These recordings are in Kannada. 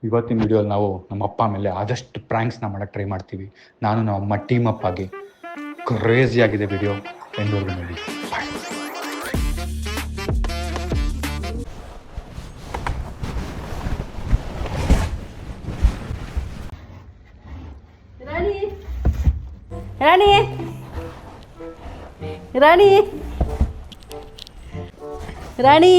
ಇವತ್ತಿನ ವಿಡಿಯೋಲಿ ನಾವು ನಮ್ಮ ಅಪ್ಪ ಮೇಲೆ ಆದಷ್ಟು ಪ್ರ್ಯಾಂಕ್ಸ್ನ ಮಾಡೋಕ್ಕೆ ಟ್ರೈ ಮಾಡ್ತೀವಿ. ನಾನು ನಮ್ಮ ಅಮ್ಮ ಟೀಮ್ ಅಪ್ ಆಗಿ ಕ್ರೇಜಿ ಆಗಿದೆ ವಿಡಿಯೋ. ಎಂದವರೆಗೂ ನೋಡಿ. ರಾಣಿ ರಾಣಿ ರಾಣಿ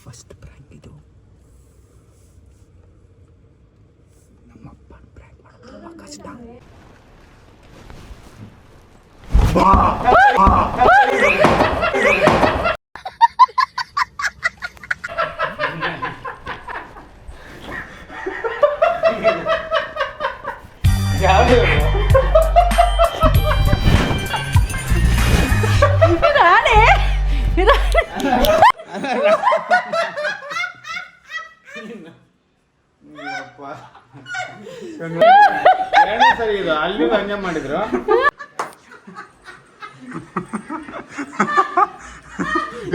ಫಸ್ಟ್ ಪ್ರ್ಯಾಂಕ್ ಇದು. ನಮ್ಮಪ್ಪ ಪ್ರ್ಯಾಂಕ್ ಮಾಡೋದು ತುಂಬ ಕಷ್ಟ. ಸರಿ ಇದು ಅಲ್ಲಿ ಹಂಗೆ ಮಾಡಿದ್ರು.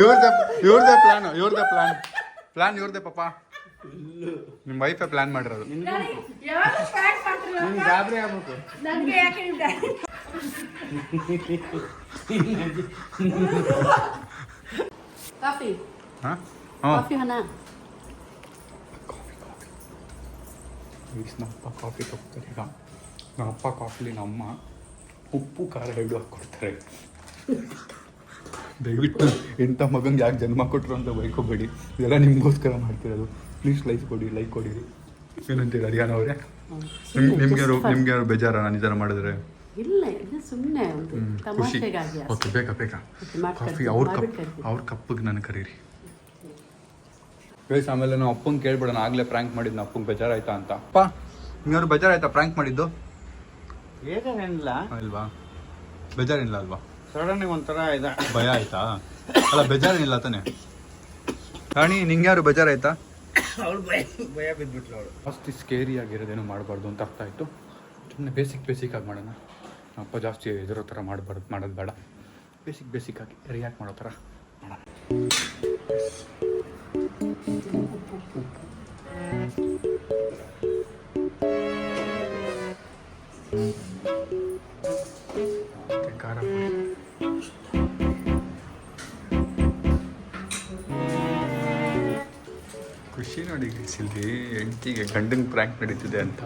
ಇವ್ರದೇ ಪ್ಲಾನ್ ಇವ್ರದೇ ಪಾಪ. ನಿಮ್ಮ ವೈಫೇ ಪ್ಲಾನ್ ಮಾಡಿರೋದು. ಗಾಬರಿ ಆಗ್ಬೇಕು. ಕಾಫಿ ಹಾಂ ಕಾಫಿ ಹಣ ನಮ್ಮಪ್ಪ ಕಾಫಿ ತಗೋತಾರೆ. ಈಗ ನಮ್ಮಪ್ಪ ಕಾಫಿಲಿ ನಮ್ಮಮ್ಮ ಉಪ್ಪು ಖಾರ ಎರಡು ಹಾಕ್ಕೊಡ್ತಾರೆ. ದಯವಿಟ್ಟು ಎಂಥ ಮಗಂಗೆ ಯಾಕೆ ಜನ್ಮ ಕೊಟ್ಟರು ಅಂತ ಬೈಕೋಬೇಡಿ. ಇದೆಲ್ಲ ನಿಮಗೋಸ್ಕರ ಮಾಡ್ತಿರೋದು. ಪ್ಲೀಸ್ ಲೈಕ್ ಕೊಡಿರಿ. ಏನಂತೀರಿ ಅರಿಯಾನ ಅವರೇ? ನಿಮ್ಗೆ ಬೇಜಾರ ನಾನು ಈ ಥರ ಮಾಡಿದ್ರೆ? ಇಲ್ಲ, ಇದು ಸುಮ್ಮನೆ ಒಂದು ಖುಷಿ. ತಮಾಷೆಗಾಗಿ ಓಕೆ, ಬೇಕಾ ಕಾಫಿ ಅವ್ರ ಕಪ್ಪಿಗೆ ನಾನು ಕರೀರಿ ಬೇಸ್. ಆಮೇಲೆ ನಾವು ಅಪ್ಪಂಗೆ ಕೇಳ್ಬಿಡೋಣ. ಆಗಲೇ ಪ್ರ್ಯಾಂಕ್ ಮಾಡಿದ್ದು ಅಪ್ಪಂಗೆ ಬೇಜಾರಾಯ್ತಾ ಅಂತ. ಅಪ್ಪ ನಿಮ್ಗಾದ್ರು ಬೇಜಾರಾಯ್ತಾ ಪ್ರ್ಯಾಂಕ್ ಮಾಡಿದ್ದು? ಏನೇನಿಲ್ಲ ಇಲ್ವಾ? ಬೇಜಾರಿಲ್ಲ ಅಲ್ವಾ? ಸಡನ್ ಒಂಥರ ಇದೆ, ಭಯ ಆಯ್ತಾ? ಅಲ್ಲ ಬೇಜಾರೇನಿಲ್ಲ ತಾನೆ ರಾಣಿ? ನಿಂಗೆ ಯಾರು ಬೇಜಾರಾಯ್ತಾ? ಅವಳು ಭಯ ಬಿದ್ದುಬಿಟ್ಲು. ಅವಳು ಜಾಸ್ತಿ ಸ್ಕೇರಿ ಆಗಿರೋದೇನು ಮಾಡಬಾರ್ದು ಅಂತ ಅರ್ಥ ಆಯಿತು. ಸುಮ್ಮನೆ ಬೇಸಿಕ್ ಆಗಿ ಮಾಡೋಣ. ಅಪ್ಪ ಜಾಸ್ತಿ ಎದುರೋ ಥರ ಮಾಡೋದು ಬೇಡ. ಬೇಸಿಕ್ ಆಗಿ ರಿಯಾಕ್ಟ್ ಮಾಡೋ ಥರ ಮಾಡೋಣ. ಖಾರ ಖುಷಿ ನೋಡಿ ಇಲ್ಲಿ ಹೆಂಡತಿಗೆ ಗಂಡನ ಪ್ರ್ಯಾಂಕ್ ನಡೀತಿದೆ ಅಂತ.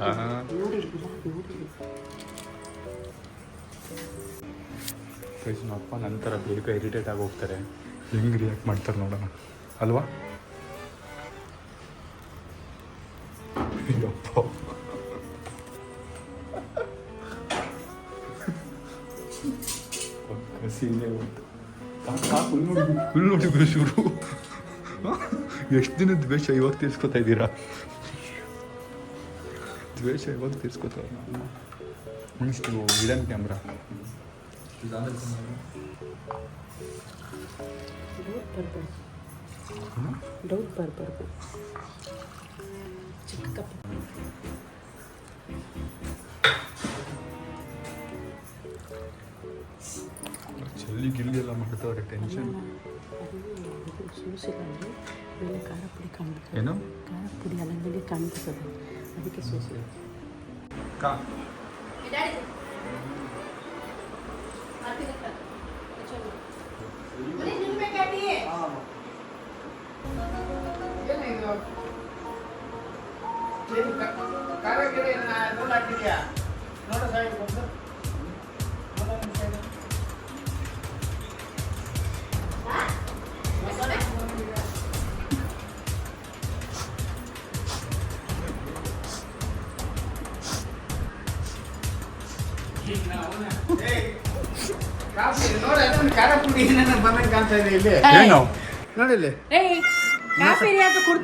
ನಮ್ಮ ಅಪ್ಪ ನಂತರ ಬೇಗ ಇರಿಟೇಟ್ ಆಗಿ ಹೋಗ್ತಾರೆ. ಹೆಂಗೆ ರಿಯಾಕ್ಟ್ ಮಾಡ್ತಾರೆ ನೋಡೋಣ ಅಲ್ವಾ? ಸೀನೆ ಫುಲ್ ನೋಡಿ ಶುರು. ಎಷ್ಟು ದಿನ ದ್ವೇಷ ಇವಾಗ ತೀರ್ಸ್ಕೊತಾ ಇದ್ದೀರಾ? ದ್ವೇಷ ಇವಾಗ ತೀರ್ಸ್ಕೊತಾ ಮಣಿಸ್ತೀವಿ. ವಿಡನ್ ಕ್ಯಾಮ್ರಾ ಡೌಟ್ ಬರಬಾರ್ದು. ಚಿಕ್ಕ ಚಲ್ಲಿ ಗಿಲ್ಲಿ ಎಲ್ಲ ಮಾಡ್ತವ್ರೆ. ಟೆನ್ಷನ್ ಸೋಸಿಲ್ಲ ಮೇಲೆ ಖಾರ ಪುಡಿ ಕಾಣ್ತದೆ. ಏನು ಖಾರ ಪುಡಿ ಅಲ್ಲಂಗೆ ಕಾಣ್ತದೆ, ಅದಕ್ಕೆ ಸೋಸಿಲ್ಲ.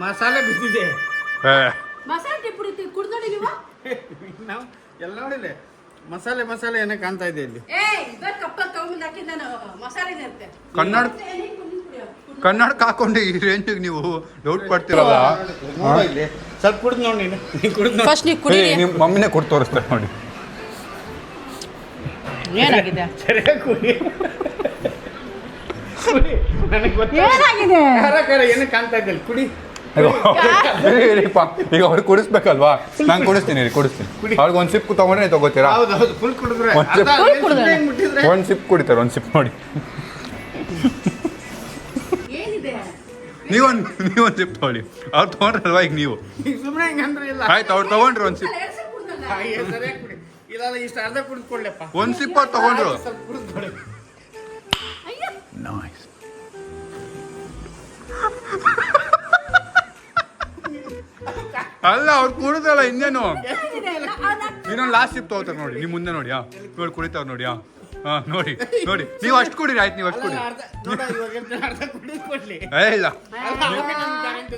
ಮಸಾಲೆ ಬಿದ್ದಿದೆ. ಮಸಾಲೆ ಪುಡಿ ಕುಡ್ದು ನೋಡಿ ನೀವು ನಾವು ಎಲ್ಲ ನೋಡಿಲ್ಲ. ಮಸಾಲೆ ಏನೋ ಕಾಣ್ತಾ ಇದೆ ಇಲ್ಲಿ. ಕನ್ನಡಕ ಹಾಕೊಂಡು ಈ ರೇಂಜಿಗೆ ನೀವು ಡೌಟ್ ಪಡ್ತಿರಲ್ಲ. ನೋಡು ಇಲ್ಲಿ ಸ್ವಲ್ಪ ಕುಡ್ದು ನೋಡಿ ನೀನು ಕುಡ್ದು ಫಸ್ಟ್ ನೀವು ಕುಡಿ. ನಿಮ್ಮ ಮಮ್ಮಿನೇ ಕೊಟ್ಟು ತೋರಿಸ್ತಾರೆ ನೋಡಿ. ಏನಾಗಿದೆ ಸರಿಯಾಗಿ ಕುಡಿ ನನಗೆ ಗೊತ್ತಿಲ್ಲ ಏನಾಗಿದೆ ಏನೋ ಕಾಣ್ತಾ ಇದೆ ಕುಡಿ. ಈಗ ಅವ್ರಿಗೆ ಕುಡಿಸ್ಬೇಕಲ್ವಾ? ನಾನು ಕುಡಿಸ್ತೀನಿ ಅವ್ರಿಗೆ ಒಂದು ಸಿಪ್ ತಗೊಂಡ್ರೆ ತಗೋತೀರಾ? ಹೌದು ಫುಲ್ ಕುಡಿದ್ರೆ ಒಂದು ಸಿಪ್ ಕುಡಿತಾರೆ. ಒಂದು ಸಿಪ್ ನೋಡಿ. ನೀವೊಂದು ಸಿಪ್ ತಗೊಳ್ಳಿ. ಅವ್ರು ತಗೊಂಡ್ರಲ್ವಾ ಈಗ ನೀವು? ಸುಮ್ಮನೆ ಹಿಂಗಂದ್ರೆ ಇಲ್ಲ. ಆಯ್ತು, ಅವ್ರು ತಗೊಂಡ್ರು ಒಂದು ಸಿಪ್. ಸರಿಯಾಗಿ ಕುಡಿ. ಇಲ್ಲ ಇಷ್ಟು ಅರ್ಧ ಕುಡಿದ್ಕೊಳ್ಳಪ್ಪ. ಒಂದು ಸಿಪ್ ಅವ್ರು ತಗೊಂಡ್ರು. ಸ್ವಲ್ಪ ಕುಡಿದ್ಕೊಳ್ಳಿ. ಅಲ್ಲ ಅವ್ರು ಕುಡಿದ್ರಲ್ಲ ಇನ್ನೇನು. ಇನ್ನೊಂದು ಲಾಸ್ಟ್ ಸಿಪ್ ತಗೋತಾರೆ ನೋಡಿ. ನೀವು ಮುಂದೆ ನೋಡಿ. ನೋಡಿ ಕುಡಿತಾವ್ರು ನೋಡಿ. ನೋಡಿ ನೀವು ಅಷ್ಟು ಕುಡೀರಿ. ಆಯ್ತು, ನೀವು ಅಷ್ಟು ಕುಡಿ. ಅರ್ಧ ಕುಡಿದ್ಕೊಳ್ಳಿ. ಇಲ್ಲ,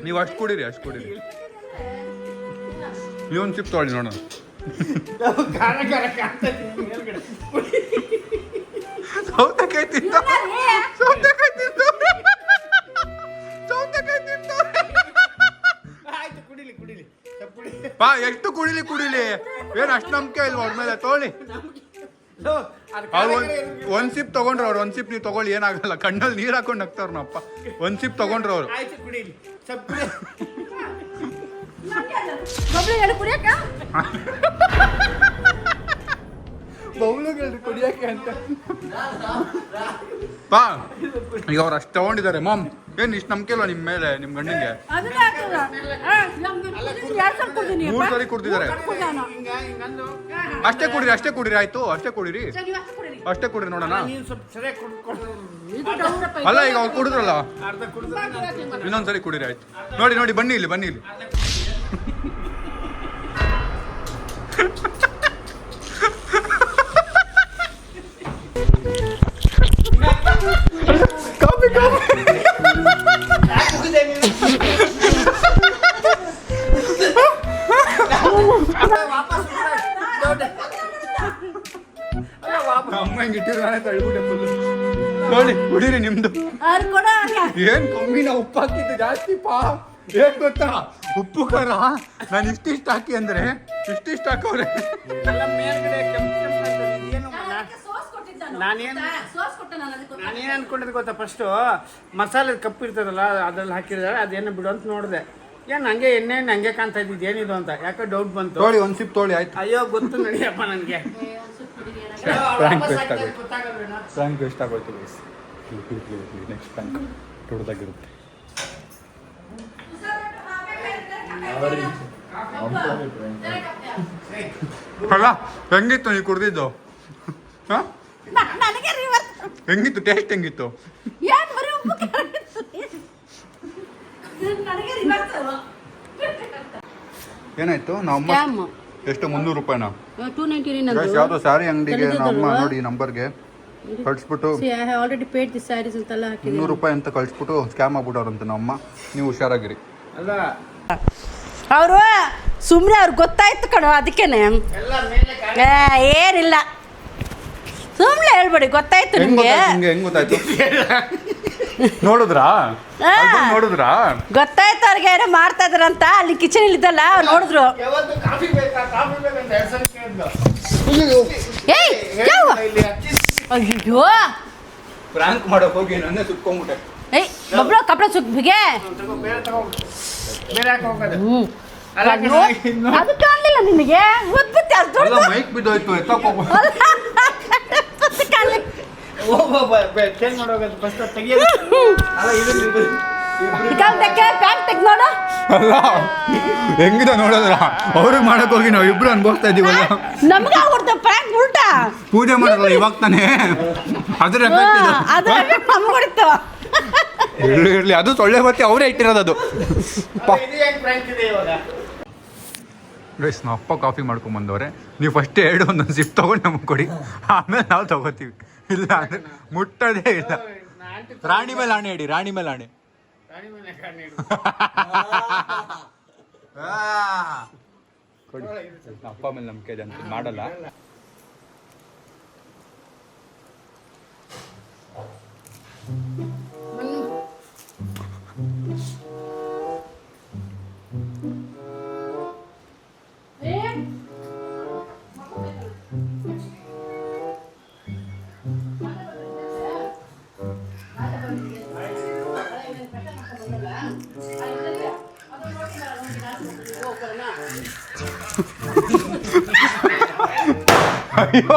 ನೀವು ಅಷ್ಟು ಕುಡೀರಿ. ನೀವೊಂದು ಸಿಪ್ ತಗೊಳ್ಳಿ ನೋಡೋಣ. ಸೌತೆಕಾಯಿ ತಿಂತ ಎಷ್ಟು ಕುಡಿಲಿ ಏನ್ ಅಷ್ಟು ನಂಬಿಕೆ ಇಲ್ವಾ ಅವ್ರ ಮೇಲೆ? ತಗೊಳ್ಳಿ. ಒಂದ್ ಸಿಪ್ ತಗೊಂಡ್ರು ಅವ್ರು. ಒಂದ್ ಸಿಪ್ ನೀವು ತಗೊಳ್ಳಿ, ಏನಾಗಲ್ಲ. ಕಣ್ಣಲ್ಲಿ ನೀರ್ ಹಾಕೊಂಡು ನಗ್ತಾವ್ರ ನಪ್ಪ. ಒಂದ್ ಸಿಪ್ ತಗೊಂಡ್ರು ಅವ್ರು. ಕುಡಿಯಕ್ಕೆ ಅಂತ ಪಾ ಈಗ ಅವ್ರು ಅಷ್ಟು ತಗೊಂಡಿದ್ದಾರೆ. ಮಾಮ್ ಏನ್ ಇಷ್ಟು ನಂಬಿಕೆ ಇಲ್ವಾ ನಿಮ್ಮ ಮೇಲೆ? ನಿಮ್ ಗಂಡಂಗೆ 3 ಸರಿ ಕುಡ್ದಿದ್ದಾರೆ. ಅಷ್ಟೇ ಕುಡಿರಿ. ಆಯ್ತು, ಅಷ್ಟೇ ಕುಡಿರಿ ನೋಡೋಣ. ಅಲ್ಲ ಈಗ ಅವ್ರು ಕುಡಿದ್ರಲ್ಲ, ಇನ್ನೊಂದ್ಸರಿ ಕುಡಿರಿ. ಆಯ್ತು, ನೋಡಿ ಬನ್ನಿ ಇಲ್ಲಿ. ಕಾಫಿ ಅಮ್ಮ ಹಿಂಗೆ ಇಟ್ಟಿದ್ರೆ ನಾನೇ ತಳ್ಬಿಟ್ಟೆ ಫುಲ್ಲು. ನೋಡಿ ಕುಡೀರಿ ನಿಮ್ದು. ಏನ್ ಕಮ್ಮಿನ ಉಪ್ಪು ಹಾಕಿದ್ದು ಜಾಸ್ತಿ ಪಾ. ಏನ್ ಗೊತ್ತಾ, ಉಪ್ಪು ಖಾರ ನಾನು ಇಷ್ಟಿಷ್ಟು ಹಾಕಿ ಅಂದ್ರೆ ಇಷ್ಟಿಷ್ಟು ಹಾಕವ್ರೆ. ನಾನೇನ್ ಅನ್ಕೊಂಡಿದ್ದು ಗೊತ್ತಾ, ಫಸ್ಟು ಮಸಾಲೆ ಕಪ್ಪು ಇರ್ತದಲ್ಲ ಅದ್ರಲ್ಲಿ ಹಾಕಿದ್ರೆ ಅದೇನು ಬಿಡು ಅಂತ ನೋಡಿದೆ. ಏನು ಹಂಗೆ ಎಣ್ಣೆ ಹಂಗೆ ಕಾಣ್ತಾ ಇದ್ದಿದ್ದು ಏನಿದು ಅಂತ ಯಾಕೆ ಡೌಟ್ ಬಂತು. ತೊಳಿ ಒಂದು ಸಿಪ್ ತೊಳಿ. ಆಯ್ತು, ಅಯ್ಯೋ ಗೊತ್ತು ನಡಿಯಪ್ಪ ನನಗೆ. ಫ್ರಾಂಕ್ ವೇಸ್ಟ್ ಆಗೋಯ್ತು. ನೆಕ್ಸ್ಟ್ ಫ್ರಾಂಕ್ ದೊಡ್ಡದಾಗಿರುತ್ತೆ. ಅಲ್ಲ ಹೆಂಗಿತ್ತು ನೀವು ಕುಡ್ದಿದ್ದು? ಹೆಂಗಿತ್ತು ಟೇಸ್ಟ್? ಹೆಂಗಿತ್ತು? ಏನಾಯ್ತು? ನಮ್ಮ ಎಷ್ಟು 300 ರೂಪಾಯಿನಾ? ಯಾವ್ದೋ ಸ್ಯಾರಿ ಅಂಗಡಿಗೆ ನಮ್ಮ ನೋಡಿ ನಂಬರ್ಗೆ ಕಳಿಸ್ಬಿಟ್ಟು 300 ರೂಪಾಯಿ ಅಂತ ಕಳಿಸ್ಬಿಟ್ಟು ಸ್ಕ್ಯಾಮ್ ಆಗ್ಬಿಟ್ಟವ್ರಂತೆ ನಮ್ಮ. ನೀವು ಹುಷಾರಾಗಿರಿ. ಅಲ್ಲ ಅವರು ಸುಮ್ಮನೆ ಅವ್ರಿಗೆ ಗೊತ್ತಾಯ್ತು ಕಣೋ, ಅದಕ್ಕೇನೆ ಏನಿಲ್ಲ. ಸುಮ್ಮನೆ ಹೇಳ್ಬೇಡಿ, ಗೊತ್ತಾಯ್ತು ನಿಮ್ಗೆ. ಹೆಂಗ್ ಗೊತ್ತಾಯ್ತು? ನೋಡಿದ್ರಾ? ಗೊತ್ತಾಯ್ತು ಅವ್ರಿಗೆ ಏನೋ ಮಾಡ್ತಾ ಇದ್ರಂತ. ಅಲ್ಲಿ ಕಿಚನ್ ಇದ್ದಲ್ಲ ನೋಡಿದ್ರು. ಅಯ್ಯೋ ಫ್ರಾಂಕ್ ಮಾಡೋಕೆ ಹೋಗಿ ನನ್ನೇ ಸುಟ್ಕೊಂಡ್ಬಿಟ್ಟೆ. ಒಬ್ರು ಕಪಡ ಸುಕ್ಬಿಗೆ ಅದು ಕಾಣಲಿಲ್ಲ ನಿನಗೆ. ಮೈಕ್ ಬಿದ್ದೋಯ್ತು. ಅಲ್ಲ ಹೆಂಗಿದೆ ನೋಡಿದ್ರ? ಅವ್ರಿಗೆ ಮಾಡಕ್ ಹೋಗಿ ನಾವು ಇಬ್ರು ಅನ್ಭವಿಸ್ತಾ ಇದೀವಲ್ಲ. ನಮ್ಗೆ ಪ್ರ್ಯಾಂಕ್ ಉಲ್ಟಾ ಪೂಜೆ ಮಾಡಲ್ಲ ಇವಾಗ ತಾನೇ. ಅದ್ರ ಇರ್ಲಿ, ಅದು ಸೊಳ್ಳೆ ಬತ್ತಿ ಅವರೇ ಇಟ್ಟಿರೋದು. ಅದು ಗೈಸ್, ನಾವು ಅಪ್ಪ ಕಾಫಿ ಮಾಡ್ಕೊಂಡ್ ಬಂದವ್ರೆ. ನೀವು ಫಸ್ಟ್ ಒಂದೊಂದು ಸಿಪ್ ತಗೊಂಡು ನಮಗೆ ಕೊಡಿ, ಆಮೇಲೆ ನಾವು ತಗೋತೀವಿ. ಇಲ್ಲ ಅಂದ್ರೆ ಮುಟ್ಟೋದೇ ಇಲ್ಲ. ರಾಣಿ ಮೇಲೆ ಆಣೆ ಇಡಿ. ಕೊಡಿ. ಅಪ್ಪ ಮೇಲೆ ನಂಬಿಕೆ ಇದೆ ಅಂತ ಮಾಡಲ್ಲ. ಅಯ್ಯೋ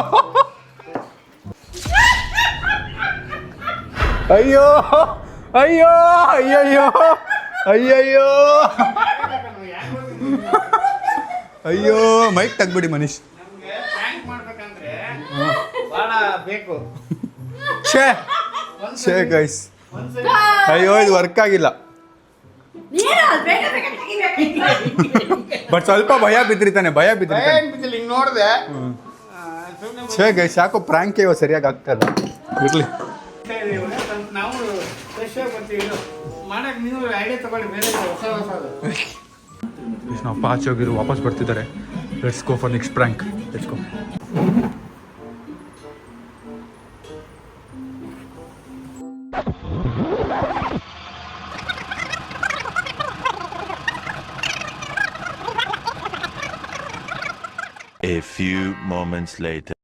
ಅಯ್ಯೋ ಅಯ್ಯಯ್ಯೋ ಅಯ್ಯಯ್ಯೋ ಅಯ್ಯೋ ಮೈಕ್ ತೆಗ್ಬಿಡಿ ಮನೀಶ್. ಮಾಡ್ಬೇಕಂದ್ರೆ ಬಹಳ ಬೇಕು. ಛೇ ಗೈಸ್, ಅಯ್ಯೋ ಇದು ವರ್ಕ್ ಆಗಿಲ್ಲ. ಬಟ್ ಸ್ವಲ್ಪ ಭಯ ಬಿದ್ದಿರ್ತಾನೆ, ಭಯ ಬಿದ್ದಿರ್ತಾನೆ. ಹಿಂಗ್ ನೋಡ್ದೆ. ಛೇ ಗೈಸ್, ಯಾಕೋ ಪ್ರಾಂಕ್ ಇವ ಸರಿಯಾಗಿ ಆಗ್ತಲ್ಲ. ಇರ್ಲಿ, ನಾವು ಫ್ರೆಶ್ ಆಗಿ ಬರ್ತೀವಿ. ಮಾಡಕ್ ನೀವು ಐಡಿಯಾ ತಗೊಳ್ಳಿ, ಬೇರೆ ಹೊಸ ಹೊಸದು. ನಾವು ಆಚೆ ಹೋಗಿರು ವಾಪಸ್ ಬರ್ತಿದ್ದಾರೆ. Let's go for next prank. Let's go. A few moments later.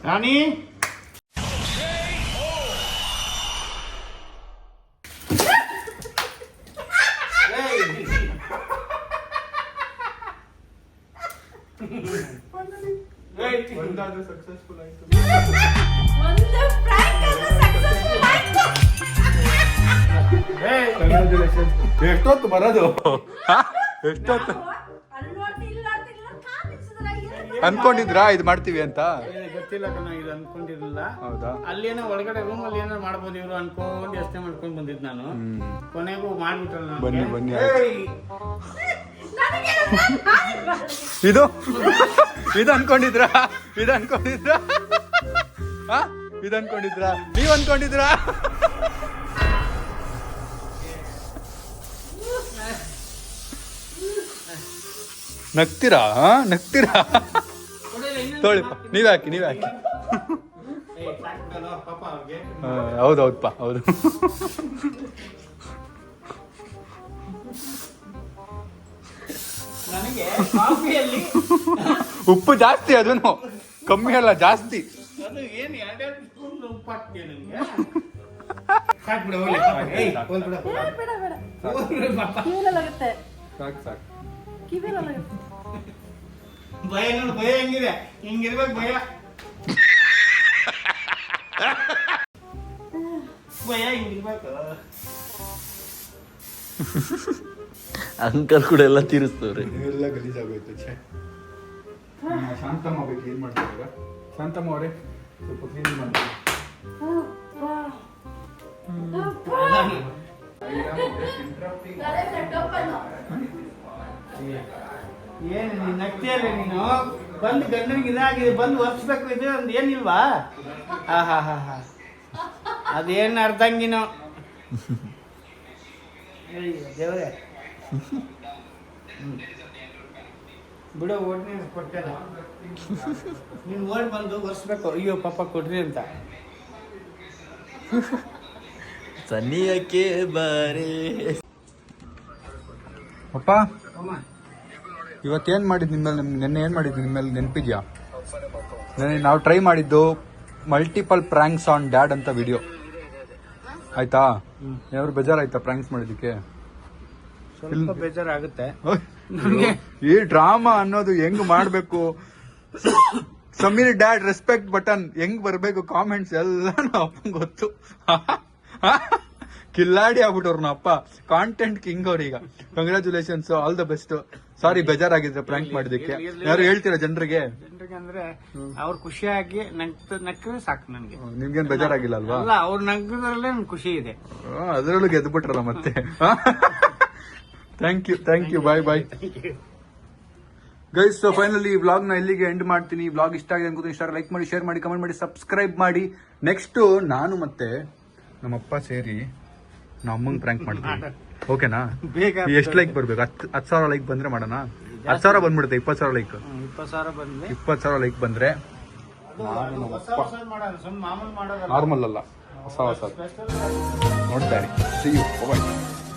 Rani, successful ಆಯ್ತು. ಎಷ್ಟೊತ್ತು ಬರೋದು? ಎಷ್ಟೊತ್ತು ಅನ್ಕೊಂಡಿದ್ರಾ ಇದು ಮಾಡ್ತೀವಿ ಅಂತ? ಗೊತ್ತಿಲ್ಲ ಕಣ, ಇದು ಅನ್ಕೊಂಡಿರ್ಲಿಲ್ಲ. ಹೌದಾ? ಅಲ್ಲೇನೋ ಒಳಗಡೆ ರೂಮ್ ಅಲ್ಲಿ ಏನೋ ಮಾಡ್ಬೋದು ಇವ್ರು ಅನ್ಕೊಂಡು ಯೋಚನೆ ಮಾಡ್ಕೊಂಡು ಬಂದಿದ್ ನಾನು. ಕೊನೆಗೂ ಮಾಡ್ಬಿಟ್ರಲ್ಲ. ಬನ್ನಿ ಬನ್ನಿ. ಇದು ಇದು ಅನ್ಕೊಂಡಿದ್ರಾ? ಇದು ಅನ್ಕೊಂಡಿದ್ರಾ? ಇದು ಅನ್ಕೊಂಡಿದ್ರಾ? ನೀವ್ ಅನ್ಕೊಂಡಿದ್ರಾ? ನಗ್ತೀರಾ? ನಗ್ತೀರಾ? ತೊಳಿಪ್ಪ, ನೀವೇ ಹಾಕಿ, ನೀವೇ ಹಾಕಿ. ಹೌದೌದಪ್ಪ, ಹೌದು. ನನಗೆ ಕಾಫಿಯಲ್ಲಿ ಉಪ್ಪು ಜಾಸ್ತಿ, ಅದನ್ನು ಕಮ್ಮಿ ಅಲ್ಲ, ಜಾಸ್ತಿ. ಅದು ಏನು 2 ಸ್ಪೂನ್ ಉಪ್ಪು ಹಾಕ್ತೀಯ ನನಗೆ? ಸಾಕ್ಬಿಡು, ಹೋಗ್ಲಿ. ಸಾಕು ಸಾಕು. ಭಯ ನೋಡು, ಭಯ ಹೆಂಗಿದೆ, ಹಿಂಗಿರ್ಬೇಕು ಭಯ. ಭಯ ಹಿಂಗಿರ್ಬೇಕು. ಅಂಕಲ್ ಕೂಡ ಎಲ್ಲ ತೀರಿಸ್ತವ್ರೆ. ಎಲ್ಲ ಗಲೀಜಾಗೋಯ್ತು. ಶಾಂತಮ್ಮ ಬೇಕು, ಕ್ಲೀನ್ ಮಾಡ್ತಾರೆ. ಶಾಂತಮ್ಮ ಅವರೇ ಸ್ವಲ್ಪ ಕ್ಲೀನ್ ಮಾಡ್ತಾರೆ. ಏನು ನೀನು ನಗ್ತಿಯಲ್ಲ ನೀನು? ಬಂದು ಗಂಡನಿಗೆ ಇದಾಗಿದೆ, ಬಂದು ಒರ್ಸ್ಬೇಕು, ಇದು ಒಂದು ಏನಿಲ್ವಾ? ಹಾ ಹಾ ಹಾ ಹಾ, ಅದೇನು ಅರ್ಧಂಗಿನೋ. ದೇವರೇ ಬಿಡೋ, ಓಡ್ನೇ ಕೊಟ್ಟಲ್ಲ ನೀನು. ಓಡ್ ಬಂದು ಒರ್ಸ್ಬೇಕು, ಅಯ್ಯೋ ಪಾಪ ಕೊಡ್ರಿ ಅಂತ. ಸನಿಯಕ್ಕೆ ಬಾರೆ. ಅಪ್ಪ, ಇವತ್ತೇನು ಮಾಡಿದ್ದು ನಿಮ್ಮಲ್ಲಿ? ನೆನ್ನೆ ಏನು ಮಾಡಿದ್ದು ನಿಮ್ಮಲ್ಲಿ ನೆನಪಿದ್ಯಾ? ನೆನ್ನೆ ನಾವು ಟ್ರೈ ಮಾಡಿದ್ದು ಮಲ್ಟಿಪಲ್ ಪ್ರ್ಯಾಂಕ್ಸ್ ಆನ್ ಡ್ಯಾಡ್ ಅಂತ ವಿಡಿಯೋ. ಆಯ್ತಾ? ಏನಾದ್ರು ಬೇಜಾರಾಯ್ತಾ ಪ್ರ್ಯಾಂಕ್ಸ್ ಮಾಡಿದ್ದಕ್ಕೆ? ಸ್ವಲ್ಪ ಬೇಜಾರಾಗುತ್ತೆ. ಈ ಡ್ರಾಮಾ ಅನ್ನೋದು ಹೆಂಗ್ ಮಾಡ್ಬೇಕು, ಸಮೀರ್ ಡ್ಯಾಡ್ ರೆಸ್ಪೆಕ್ಟ್ ಬಟನ್ ಹೆಂಗ್ ಬರ್ಬೇಕು, ಕಾಮೆಂಟ್ಸ್ ಎಲ್ಲ ಅಪ್ಪಂಗೆ ಗೊತ್ತು. ಕಿಲ್ಲಾಡಿ ಆಗ್ಬಿಟ್ಟವ್ರು ನಮ್ಮ ಅಪ್ಪ. ಕಾಂಟೆಂಟ್ ಕಿಂಗ್ ಅವ್ರೀಗ. Congratulations, all the best. Sorry ಬೇಜಾರಾಗಿದ್ರೆ ಪ್ರ್ಯಾಂಕ್ ಮಾಡಿದಕ್ಕೆ. ಯಾರು ಹೇಳ್ತೀರಾ ಜನರಿಗೆ? ಅಂದ್ರೆ ಅವ್ರು ಖುಷಿಯಾಗಿ ನಕ್ಕಿದ್ರೆ ಸಾಕು ನನಗೆ. ನಿಮ್ಗೇನ್ ಬೇಜಾರಾಗಿಲ್ಲ ಅಲ್ವಾ? ಅಲ್ಲ, ಅವ್ರು ನಗ್ಗದ್ರಲ್ಲೇ ನನ್ ಖುಷಿ ಇದೆ. ಅದ್ರೊಳಗೆ ಗೆದ್ಬಿಟ್ರಲ್ಲ ಮತ್ತೆ. Thank you, bye bye guys. So finally ಈ ವ್ಲಾಗ್ ನ ಇಲ್ಲಿಗೆ ಎಂಡ್ ಮಾಡ್ತೀನಿ. ವ್ಲಾಗ್ ಇಷ್ಟ ಆಗಿದೆ ಅನ್ಕೋತೀನಿ. ಇಷ್ಟ ಲೈಕ್ ಮಾಡಿ, ಶೇರ್ ಮಾಡಿ, ಕಮೆಂಟ್ ಮಾಡಿ, ಸಬ್ಸ್ಕ್ರೈಬ್ ಮಾಡಿ. ನೆಕ್ಸ್ಟ್ ನಾನು ಮತ್ತೆ ನಮ್ಮಪ್ಪ ಸೇರಿ ನಮ್ಮ ಅಮ್ಮಂಗೆ ಪ್ರ್ಯಾಂಕ್ ಮಾಡ್ತೀವಿ ಓಕೆನಾ? ಬೇಗ ಎಷ್ಟು ಲೈಕ್ ಬರ್ಬೇಕು? 10,000 ಲೈಕ್ ಬಂದ್ರೆ ಮಾಡೋಣ. 10,000 ಬಂದ್ಬಿಡುತ್ತೆ. 20,000 ಲೈಕ್ 20,000 ಬಂದ್ವಿ. 20,000 ಲೈಕ್ ಬಂದ್ರೆ ಮಾಮೂಲು ಮಾಡೋದಲ್ಲ, ನಾರ್ಮಲ್ ಅಲ್ಲ, ಹೊಸ ನೋಡ್ತಾ ಇರಿ. See you. Bye-bye.